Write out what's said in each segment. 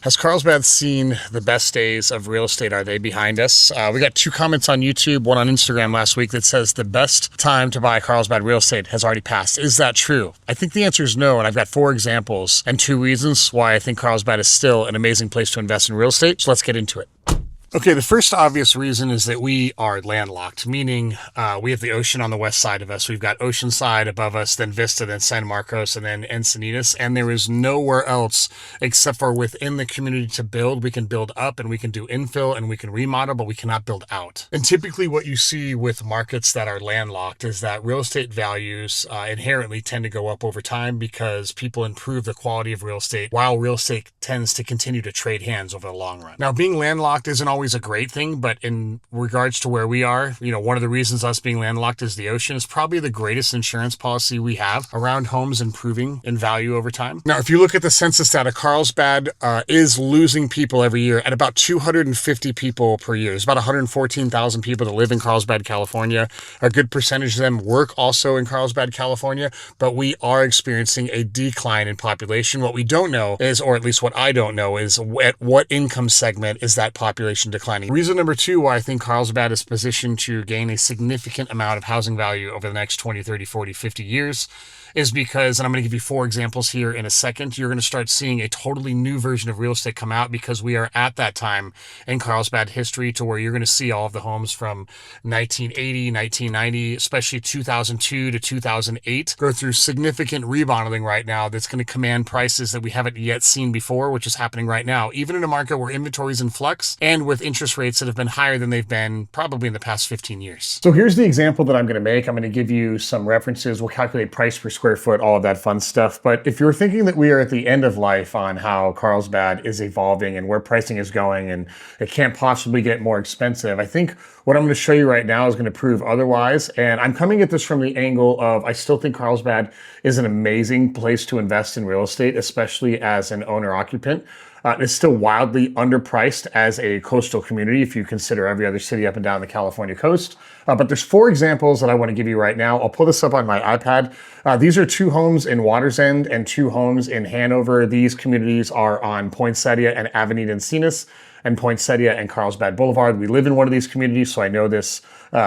Has Carlsbad seen the best days of real estate? Are they behind us? We got 2 comments on YouTube, one on Instagram last week that says the best time to buy Carlsbad real estate has already passed. Is that true? I think the answer is no, and I've got 4 examples and 2 reasons why I think Carlsbad is still an amazing place to invest in real estate. So let's get into it. Okay, the first obvious reason is that we are landlocked, meaning we have the ocean on the west side of us. We've got Oceanside above us, then Vista, then San Marcos, and then Encinitas, and there is nowhere else except for within the community to build. We can build up and we can do infill and we can remodel, but we cannot build out. And typically what you see with markets that are landlocked is that real estate values inherently tend to go up over time because people improve the quality of real estate while real estate tends to continue to trade hands over the long run. Now, being landlocked isn't always a great thing, but in regards to where we are, one of the reasons us being landlocked is the ocean is probably the greatest insurance policy we have around homes improving in value over time. Now, if you look at the census data, Carlsbad is losing people every year at about 250 people per year. There's about 114,000 people that live in Carlsbad, California. A good percentage of them work also in Carlsbad, California, but we are experiencing a decline in population. What we don't know is, or at least what I don't know, is at what income segment is that population declining. Reason number 2 why I think Carlsbad is positioned to gain a significant amount of housing value over the next 20, 30, 40, 50 years is because, and I'm going to give you 4 examples here in a second, you're going to start seeing a totally new version of real estate come out because we are at that time in Carlsbad history to where you're going to see all of the homes from 1980, 1990, especially 2002 to 2008 go through significant remodeling right now that's going to command prices that we haven't yet seen before, which is happening right now, even in a market where inventory is in flux and with interest rates that have been higher than they've been probably in the past 15 years. So here's the example that I'm going to make. I'm going to give you some references. We'll calculate price per square foot, all of that fun stuff. But if you're thinking that we are at the end of life on how Carlsbad is evolving and where pricing is going and it can't possibly get more expensive, I think what I'm going to show you right now is going to prove otherwise. And I'm coming at this from the angle of I still think Carlsbad is an amazing place to invest in real estate, especially as an owner-occupant. It's still wildly underpriced as a coastal community if you consider every other city up and down the California coast. But there's 4 examples that I want to give you right now. I'll pull this up on my iPad. These are 2 homes in Water's End and 2 homes in Hanover. These communities are on Poinsettia and Avenida Encinas and Poinsettia and Carlsbad Boulevard. We live in one of these communities, so I know this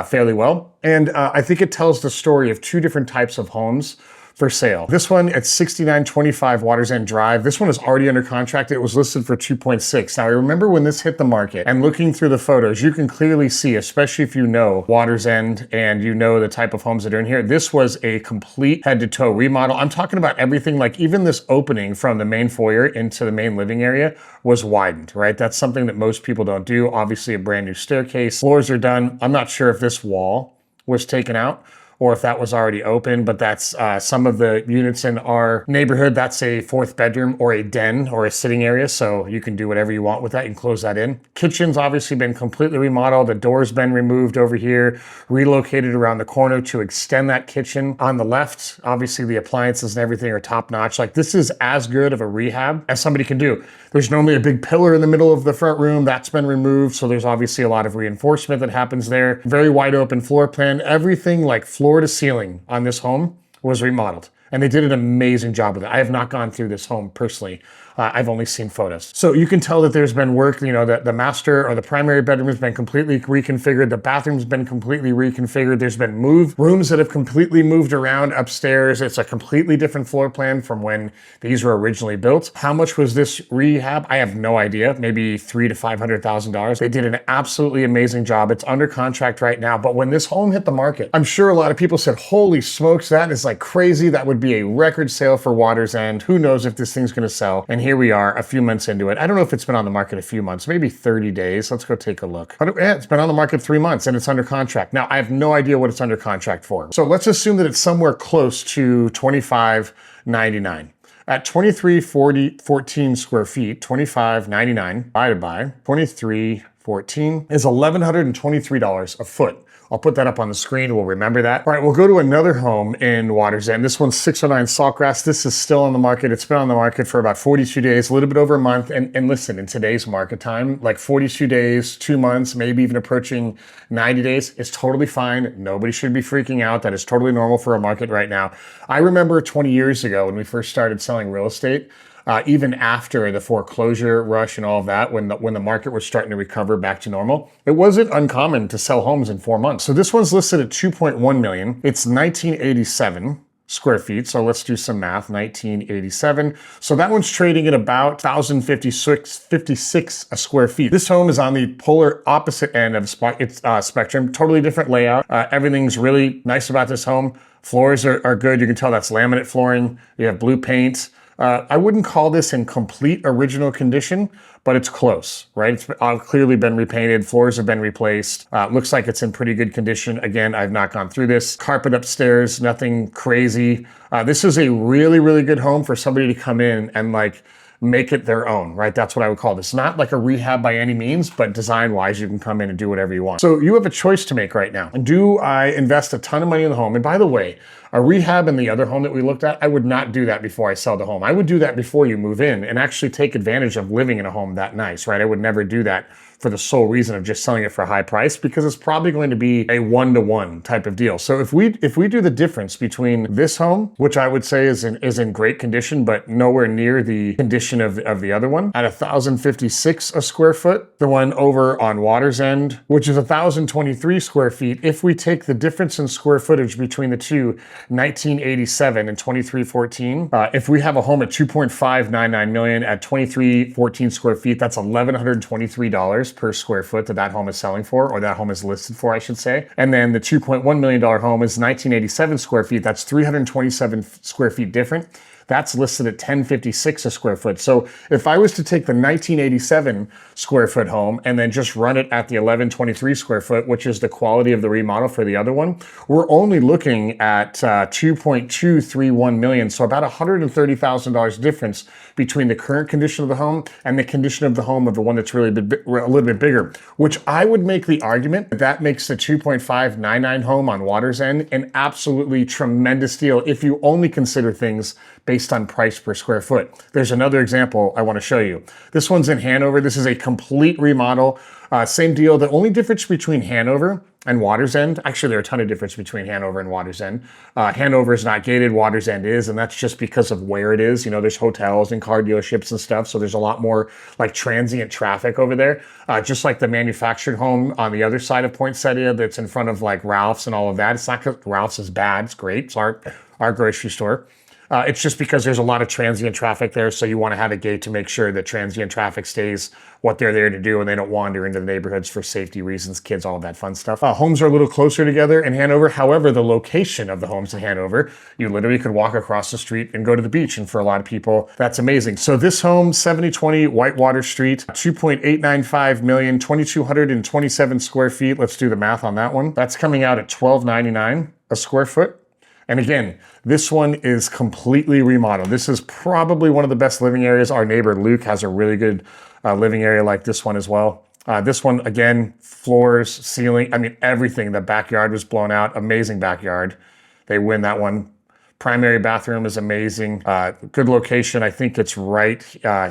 fairly well. And I think it tells the story of 2 different types of homes for sale. This one at 6925 Water's End Drive. This one is already under contract. It was listed for 2.6. Now I remember when this hit the market and looking through the photos, you can clearly see, especially if you know Water's End and you know the type of homes that are in here, this was a complete head to toe remodel. I'm talking about everything, like even this opening from the main foyer into the main living area was widened, right? That's something that most people don't do. Obviously a brand new staircase. Floors are done. I'm not sure if this wall was taken out or if that was already open, but that's some of the units in our neighborhood. That's a 4th bedroom or a den or a sitting area, so you can do whatever you want with that. You can close that in. Kitchen's obviously been completely remodeled. The door's been removed over here, relocated around the corner to extend that kitchen. On the left, obviously the appliances and everything are top notch. Like this is as good of a rehab as somebody can do. There's normally a big pillar in the middle of the front room. That's been removed, so there's obviously a lot of reinforcement that happens there. Very wide open floor plan. Everything like floor to ceiling on this home was remodeled. And they did an amazing job with it. I have not gone through this home personally. I've only seen photos. So you can tell that there's been work, that the master or the primary bedroom has been completely reconfigured. The bathroom's been completely reconfigured. There's been rooms that have completely moved around upstairs. It's a completely different floor plan from when these were originally built. How much was this rehab? I have no idea. Maybe $300,000 to $500,000. They did an absolutely amazing job. It's under contract right now. But when this home hit the market, I'm sure a lot of people said, holy smokes, that is like crazy. That would be a record sale for Water's End. Who knows if this thing's going to sell? And here we are a few months into it. I don't know if it's been on the market a few months, maybe 30 days. Let's go take a look. Yeah, it's been on the market 3 months and it's under contract. Now, I have no idea what it's under contract for. So let's assume that it's somewhere close to $25.99. At 2314 square feet, $25.99 divided by 2314 is $1,123 a foot. I'll put that up on the screen. We'll remember that. All right, we'll go to another home in Water's End. This one's 609 Saltgrass. This is still on the market. It's been on the market for about 42 days, a little bit over a month. And listen, in today's market time, like 42 days, 2 months, maybe even approaching 90 days is totally fine. Nobody should be freaking out. That is totally normal for a market right now. I remember 20 years ago when we first started selling real estate, even after the foreclosure rush and all of that, when the market was starting to recover back to normal, it wasn't uncommon to sell homes in 4 months. So this one's listed at 2.1 million. It's 1987 square feet. So let's do some math. 1987. So that one's trading at about 1,056 square feet. This home is on the polar opposite end of its spectrum. Totally different layout. Everything's really nice about this home. Floors are good. You can tell that's laminate flooring. You have blue paint. I wouldn't call this in complete original condition, but it's close, right? It's clearly been repainted. Floors have been replaced. Looks like it's in pretty good condition. Again, I've not gone through this. Carpet upstairs, nothing crazy. This is a really, really good home for somebody to come in and like make it their own, right? That's what I would call this. Not like a rehab by any means, but design-wise, you can come in and do whatever you want. So you have a choice to make right now. Do I invest a ton of money in the home? And by the way, a rehab in the other home that we looked at, I would not do that before I sell the home. I would do that before you move in and actually take advantage of living in a home that nice, right? I would never do that for the sole reason of just selling it for a high price, because it's probably going to be a 1-to-1 type of deal. So if we do the difference between this home, which I would say is in great condition, but nowhere near the condition of the other one, at 1,056 a square foot, the one over on Water's End, which is 1,023 square feet. If we take the difference in square footage between the two, 1987 and 2314, if we have a home at 2.599 million at 2314 square feet, that's $1,123 per square foot that home is selling for, or that home is listed for, I should say. And then the $2.1 million home is 1987 square feet. That's 327 square feet different. That's listed at 1056 a square foot. So if I was to take the 1987 square foot home and then just run it at the 1123 square foot, which is the quality of the remodel for the other one, we're only looking at 2.231 million. So about $130,000 difference between the current condition of the home and the condition of the home of the one that's really a little bit bigger, which I would make the argument that makes the 2.599 home on Water's End an absolutely tremendous deal if you only consider things based on price per square foot. There's another example I want to show you. This one's in Hanover. This is a complete remodel. Same deal. The only difference between Hanover and Water's End, actually there are a ton of difference between Hanover and Water's End. Hanover is not gated, Water's End is, and that's just because of where it is. You know, there's hotels and car dealerships and stuff, so there's a lot more like transient traffic over there. Just like the manufactured home on the other side of Poinsettia that's in front of like Ralph's and all of that. It's not because Ralph's is bad, it's great, it's our grocery store. It's just because there's a lot of transient traffic there, so you want to have a gate to make sure that transient traffic stays what they're there to do and they don't wander into the neighborhoods for safety reasons, kids, all of that fun stuff. Homes are a little closer together in Hanover. However, the location of the homes in Hanover, you literally could walk across the street and go to the beach, and for a lot of people, that's amazing. So this home, 7020 Whitewater Street, 2.895 million, 2,227 square feet. Let's do the math on that one. That's coming out at $1,299 a square foot. And again, this one is completely remodeled. This is probably one of the best living areas. Our neighbor Luke has a really good living area like this one as well. This one, again, floors, ceiling, I mean, everything. The backyard was blown out. Amazing backyard. They win that one. Primary bathroom is amazing. Good location. I think it's right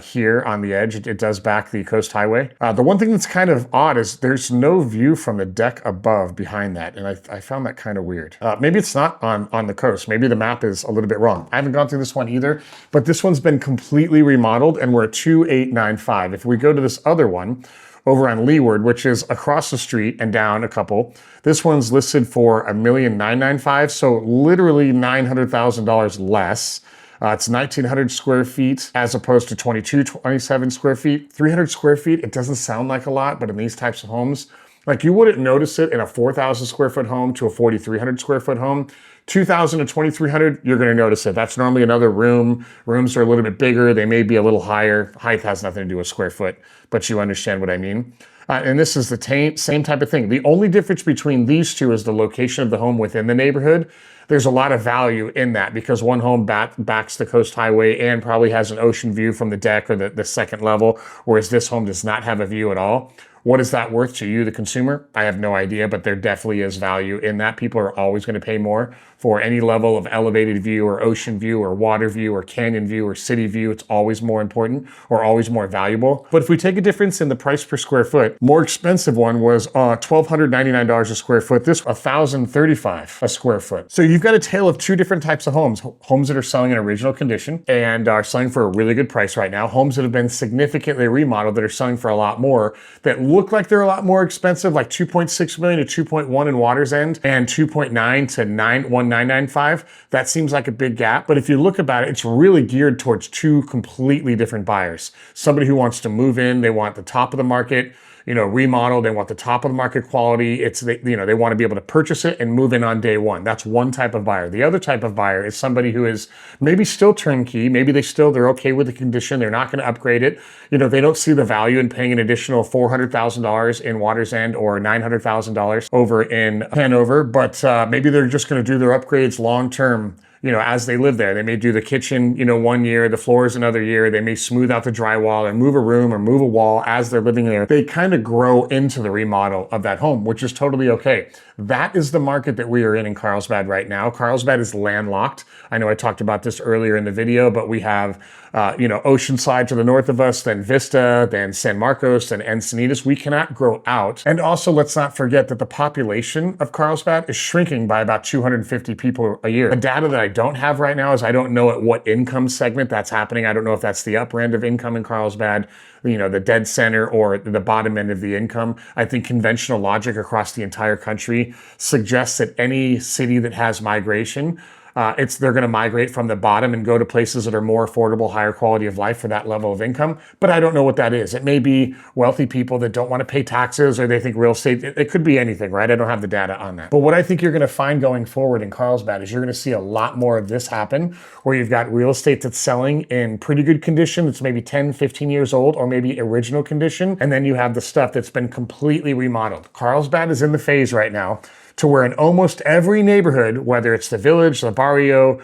here on the edge. It does back the coast highway. The one thing that's kind of odd is there's no view from the deck above behind that. And I found that kind of weird. Maybe it's not on the coast. Maybe the map is a little bit wrong. I haven't gone through this one either, but this one's been completely remodeled and we're at 2,895. If we go to this other one, over on Leeward, which is across the street and down a couple. This one's listed for $1,995,000, so literally $900,000 less. It's 1,900 square feet as opposed to 2,227 square feet. 300 square feet, it doesn't sound like a lot, but in these types of homes, like you wouldn't notice it in a 4,000 square foot home to a 4,300 square foot home. 2,000 to 2,300, you're going to notice it. That's normally another room. Rooms are a little bit bigger. They may be a little higher. Height has nothing to do with square foot, but you understand what I mean. And this is the same type of thing. The only difference between these two is the location of the home within the neighborhood. There's a lot of value in that because one home backs the coast highway and probably has an ocean view from the deck or the second level, whereas this home does not have a view at all. What is that worth to you, the consumer? I have no idea, but there definitely is value in that. People are always going to pay more for any level of elevated view or ocean view or water view or canyon view or city view. It's always more important or always more valuable. But if we take a difference in the price per square foot, more expensive one was $1,299 a square foot. This $1,035 a square foot. So you got a tale of two different types of homes. Homes that are selling in original condition and are selling for a really good price right now. Homes that have been significantly remodeled that are selling for a lot more, that look like they're a lot more expensive, like 2.6 million to 2.1 in Waters End and 2.9 to 91995. That seems like a big gap. But if you look about it, it's really geared towards two completely different buyers. Somebody who wants to move in, they want the top of the market, remodel. They want the top of the market quality. They want to be able to purchase it and move in on day one. That's one type of buyer. The other type of buyer is somebody who is maybe still turnkey. Maybe they're okay with the condition. They're not going to upgrade it. They don't see the value in paying an additional $400,000 in Waters End or $900,000 over in Hanover, but maybe they're just going to do their upgrades long term. As they live there. They may do the kitchen, 1 year, the floors another year. They may smooth out the drywall or move a room or move a wall as they're living there. They kind of grow into the remodel of that home, which is totally okay. That is the market that we are in Carlsbad right now. Carlsbad is landlocked. I know I talked about this earlier in the video, but we have, Oceanside to the north of us, then Vista, then San Marcos, then Encinitas. We cannot grow out. And also, let's not forget that the population of Carlsbad is shrinking by about 250 people a year. The data that I don't have right now is I don't know at what income segment that's happening. I don't know if that's the upper end of income in Carlsbad, the dead center, or the bottom end of the income. I think conventional logic across the entire country suggests that any city that has migration, they're going to migrate from the bottom and go to places that are more affordable, higher quality of life for that level of income. But I don't know what that is. It may be wealthy people that don't want to pay taxes, or they think real estate, it could be anything, right? I don't have the data on that. But what I think you're going to find going forward in Carlsbad is you're going to see a lot more of this happen, where you've got real estate that's selling in pretty good condition, that's maybe 10, 15 years old, or maybe original condition. And then you have the stuff that's been completely remodeled. Carlsbad is in the phase right now to where in almost every neighborhood, whether it's the Village, the Barrio,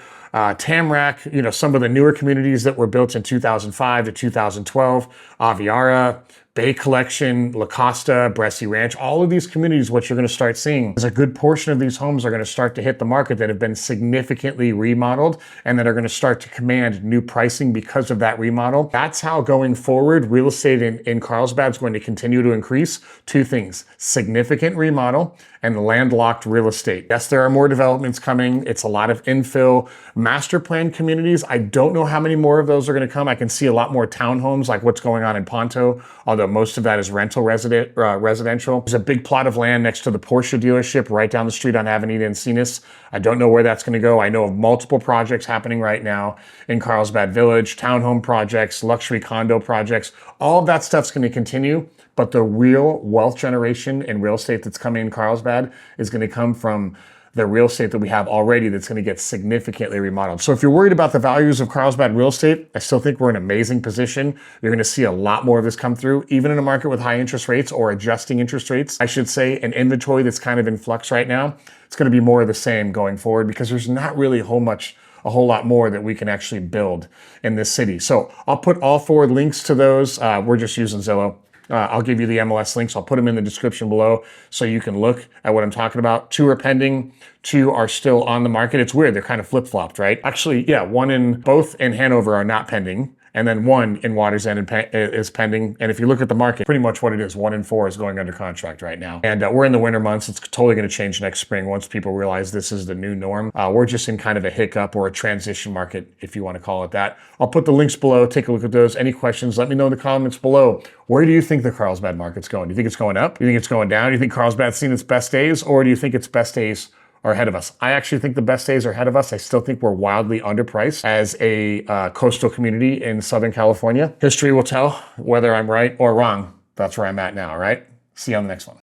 Tamarack, some of the newer communities that were built in 2005 to 2012, Aviara, Bay Collection, La Costa, Bresci Ranch, all of these communities, what you're going to start seeing is a good portion of these homes are going to start to hit the market that have been significantly remodeled and that are going to start to command new pricing because of that remodel. That's how going forward, real estate in Carlsbad is going to continue to increase. Two things: significant remodel and landlocked real estate. Yes, there are more developments coming. It's a lot of infill, master plan communities. I don't know how many more of those are going to come. I can see a lot more townhomes like what's going on in Ponto, although most of that is rental residential. There's a big plot of land next to the Porsche dealership right down the street on Avenida Encinas. I don't know where that's going to go. I know of multiple projects happening right now in Carlsbad Village, townhome projects, luxury condo projects. All of that stuff's going to continue. But the real wealth generation in real estate that's coming in Carlsbad is going to come from the real estate that we have already that's going to get significantly remodeled. So if you're worried about the values of Carlsbad real estate, I still think we're in an amazing position. You're going to see a lot more of this come through, even in a market with high interest rates or adjusting interest rates. I should say an inventory that's kind of in flux right now. It's going to be more of the same going forward because there's not really a whole lot more that we can actually build in this city. So I'll put all four links to those. We're just using Zillow. I'll give you the MLS links. I'll put them in the description below so you can look at what I'm talking about. 2 are pending. 2 are still on the market. It's weird. They're kind of flip-flopped, right? Actually, yeah, both in Hanover are not pending. And then 1 in Waters End is pending. And if you look at the market, pretty much what it is, 1 in 4 is going under contract right now. And we're in the winter months. It's totally going to change next spring once people realize this is the new norm. We're just in kind of a hiccup or a transition market, if you want to call it that. I'll put the links below. Take a look at those. Any questions, let me know in the comments below. Where do you think the Carlsbad market's going? Do you think it's going up? Do you think it's going down? Do you think Carlsbad's seen its best days? Or do you think its best days are ahead of us? I actually think the best days are ahead of us. I still think we're wildly underpriced as a coastal community in Southern California. History will tell whether I'm right or wrong. That's where I'm at now, right? See you on the next one.